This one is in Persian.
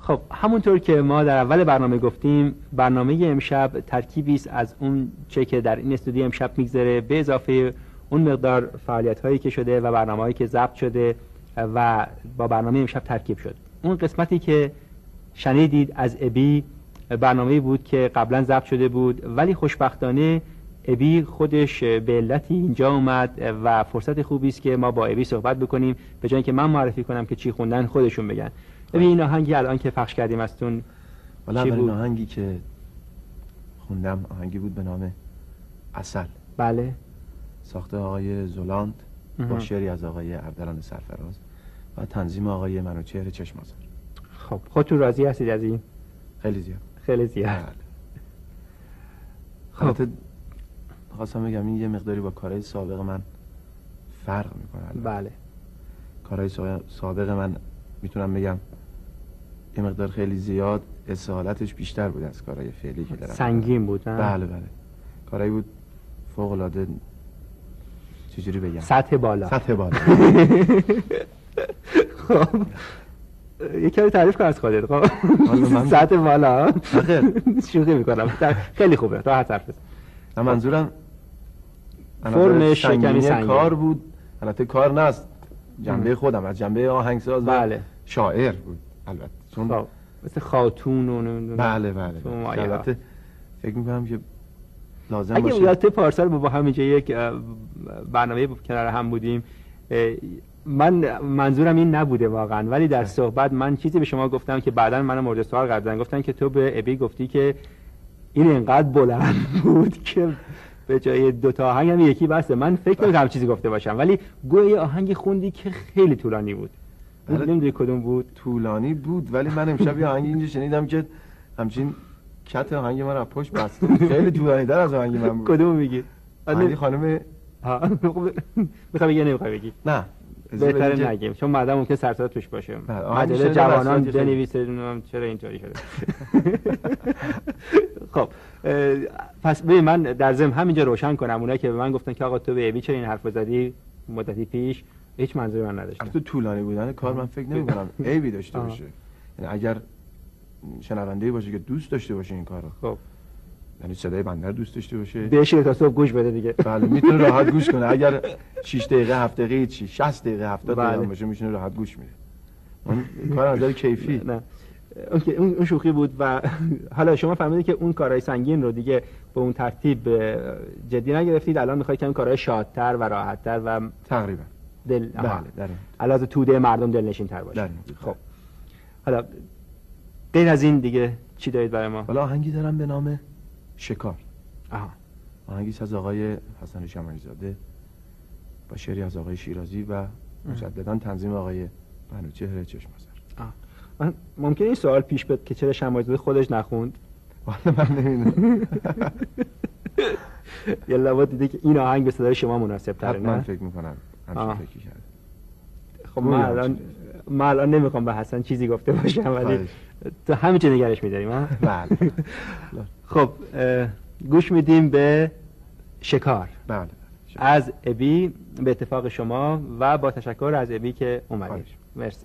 خب همونطور که ما در اول برنامه گفتیم، برنامه امشب ترکیبی است از اون چه که در این استودیو امشب میگذره به اضافه اون مقدار فعالیت‌هایی که شده و برنامه‌هایی که ضبط شده و با برنامه امشب ترکیب شد. اون قسمتی که شنیدید از ابی برنامه‌ای بود که قبلا ضبط شده بود، ولی خوشبختانه ابی خودش به علتی اینجا اومد و فرصت خوبی است که ما با ابی صحبت بکنیم به جای اینکه من معرفی کنم که چی خوندن خودشون بگن. ببین این آهنگی الان که پخش کردیم ازتون والا این آهنگی که خوندم آهنگی بود به نام عسل. بله. ساخته آقای زولاند با شعری از آقای اردلان سرفراز و تنظیم آقای منوچهر چشم‌آذر. خب خودتون راضی هستید از این؟ خیلی زیاد. خیلی زیاد. خب خواستم بگم این یه مقداری با کارهای سابق من فرق میکنه. بله. کارهای سابق من میتونم بگم یه مقدار خیلی زیاد استحالتش بیشتر بود از کارهای فعلی که دارم. سنگین بود نه؟ بله بله. کارهایی بود فوق العاده چجوری بگم؟ سطح بالا. سطح بالا. خب یه کمی تعریف کن از خودت. خب سطح بالا. شوخی میکنم. خیلی خوبه. راحت حرف بزن. منظورم فرمش کمی سنگین کار بود. البته کار نه از جنبه خودم، از جنبه آهنگساز بله. و شاعر بود البته. چون خب مثل خاتون و نمیدونم. بله بله. البته فکر میکنم که لازم اگه باشه. یادت پارسال با هم اینجا یک برنامه کنار هم بودیم، من منظورم این نبوده واقعا، ولی در صحبت من چیزی به شما گفتم که بعداً منو مورد سوال قرار دادن. گفتن که تو به ابی گفتی که این اینقدر بلند بود که به جای دو تا آهنگ هم یکی بسته. من فکر نمی‌کنم چیزی گفته باشم، ولی گویا آهنگ خوندی که خیلی طولانی بود. نمیدونی کدوم بود؟ طولانی بود، ولی من امشب یه آهنگ اینجا شنیدم که همچین کت آهنگ من رو پشت بسته. خیلی طولانی تر از آهنگ من بود. کدوم میگی؟ آهنگ خانم میخوای بگی نمیخوای بگی؟ نه بهتره نگیم چون بعدا ممکن سرسات توش باشه. مجله جوانان بنویسه چرا اینطوری شده. خب پس ببین من در ضمن همینجا روشن کنم اونایی که به من گفتن که آقا تو به ابی چرا این حرف زدی مدتی پیش، هیچ منظوری من نداشتم. تو طولانی بودن کار من فکر نمی‌کنم عیبی داشته باشه. یعنی اگر شنونده‌ای باشه که دوست داشته باشه این کارو، خب یعنی صدای بنده رو دوست داشته باشه، بشه تا صبح گوش بده دیگه. بله میتونه راحت گوش کنه. اگر 6 دقیقه 7 دقیقه چی 60 دقیقه 70 دقیقه باشه میتونه راحت گوش میده. اون کار از نظر کیفی نه اوکی اون شوخی بود. و حالا شما فهمیدید که اون کارهای سنگین رو دیگه به اون ترتیب جدی نگرفتید، الان میخواید کمی کارهای شادتر و راحت‌تر و تقریبا بله در علاوه توده مردم دلنشین‌تر باشه. خب حالا غیر از این دیگه چی دارید برای ما؟ حالا آهنگی دارم به نام شکار. آهنگی از آقای حسن شمالی زاده با شعری از آقای شیرازی و مجددا تنظیم آقای منوچهر چشم‌آذر. ممکنه این سوال پیش بیاد که چرا شمالی زاده خودش نخوند؟ والا من نمیدونم. یه لابد دیده که این آهنگ به صدای شما مناسب تره. من فکر میکنم همچین فکری کرده. خب من الان نمیخوام به حسن چیزی گفته باشم ولی تو همین چه نگرش می‌داریم ها؟ بله. خب گوش میدیم به شکار. بله. از ابی به اتفاق شما و با تشکر از ابی که اومدید. مرسی.